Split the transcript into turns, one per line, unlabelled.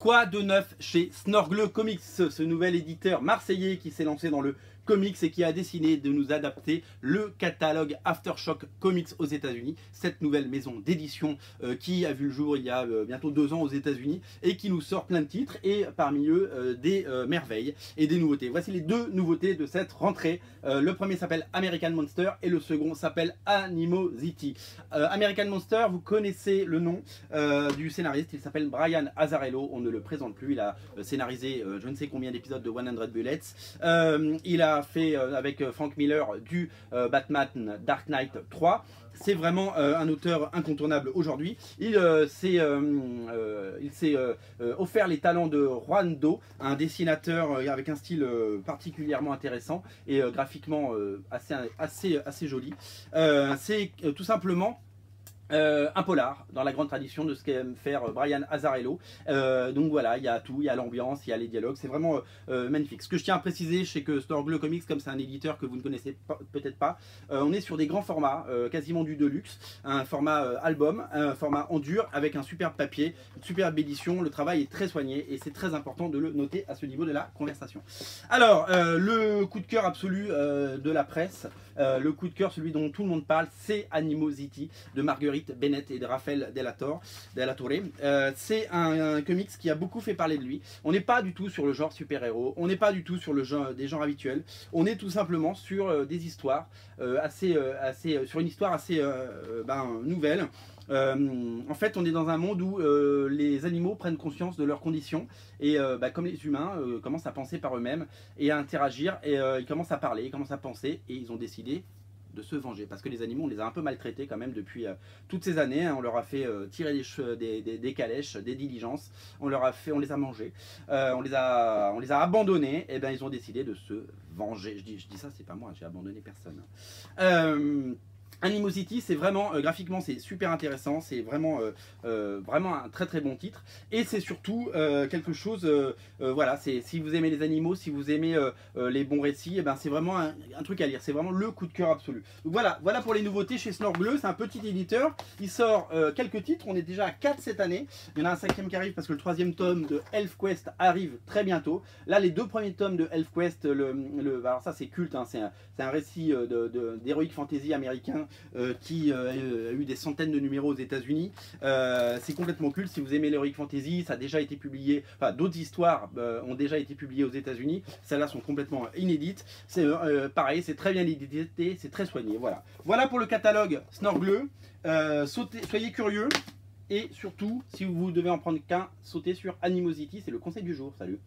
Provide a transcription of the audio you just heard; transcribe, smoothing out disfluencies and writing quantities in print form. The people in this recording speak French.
Quoi de neuf chez Snorgle Comics, ce nouvel éditeur marseillais qui s'est lancé dans le comics et qui a décidé de nous adapter le catalogue Aftershock Comics aux États-Unis, cette nouvelle maison d'édition qui a vu le jour il y a bientôt 2 ans aux États-Unis et qui nous sort plein de titres et parmi eux des merveilles et des nouveautés. Voici les deux nouveautés de cette rentrée. Le premier s'appelle American Monster et le second s'appelle Animosity. American Monster, vous connaissez le nom du scénariste, il s'appelle Brian Azzarello, on ne le présente plus, il a scénarisé je ne sais combien d'épisodes de 100 Bullets, il a fait avec Frank Miller du Batman Dark Knight 3. C'est vraiment un auteur incontournable aujourd'hui. Il s'est offert les talents de Juan Do, un dessinateur avec un style particulièrement intéressant et graphiquement assez joli. C'est tout simplement un polar dans la grande tradition de ce qu'aime faire Brian Azzarello. Donc voilà, il y a tout, il y a l'ambiance, il y a les dialogues, c'est vraiment magnifique. Ce que je tiens à préciser, c'est que Snorgle Comics, comme c'est un éditeur que vous ne connaissez peut-être pas, on est sur des grands formats, quasiment du deluxe, un format album, un format en dur avec un superbe papier, une superbe édition. Le travail est très soigné et c'est très important de le noter à ce niveau de la conversation. Alors, le coup de cœur absolu de la presse, le coup de cœur, celui dont tout le monde parle, c'est Animosity de Marguerite Bennett et de Raphaël Della Torre. C'est un comics qui a beaucoup fait parler de lui. On n'est pas du tout sur le genre super-héros, on n'est pas du tout sur le genre, des genres habituels, on est tout simplement sur des histoires sur une histoire assez nouvelle. En fait, on est dans un monde où les animaux prennent conscience de leurs conditions et comme les humains commencent à penser par eux-mêmes et à interagir et ils commencent à parler, ils commencent à penser et ils ont décidé de se venger parce que les animaux on les a un peu maltraités quand même depuis toutes ces années, hein. On leur a fait tirer des calèches, des diligences, on les a mangés, on les a abandonnés et ben ils ont décidé de se venger. Je dis ça, c'est pas moi, j'ai abandonné personne. Animosity, c'est vraiment graphiquement c'est super intéressant, c'est vraiment un très très bon titre et c'est surtout quelque chose, voilà, c'est si vous aimez les animaux, si vous aimez les bons récits, et ben c'est vraiment un truc à lire, c'est vraiment le coup de cœur absolu. Donc voilà pour les nouveautés chez Snorgle, c'est un petit éditeur, il sort quelques titres, on est déjà à 4 cette année, il y en a un 5e qui arrive parce que le 3e tome de ElfQuest arrive très bientôt. Là les 2 premiers tomes de ElfQuest, alors ça c'est culte, hein, c'est un récit d'heroic fantasy américain qui a eu des centaines de numéros aux États-Unis. C'est complètement culte. Si vous aimez l'heroic fantasy, ça a déjà été publié. Enfin, d'autres histoires ont déjà été publiées aux États-Unis. Celles-là sont complètement inédites. C'est pareil, c'est très bien édité, c'est très soigné. Voilà pour le catalogue Snorgle. Soyez curieux et surtout, si vous devez en prendre qu'un, sautez sur Animosity. C'est le conseil du jour. Salut.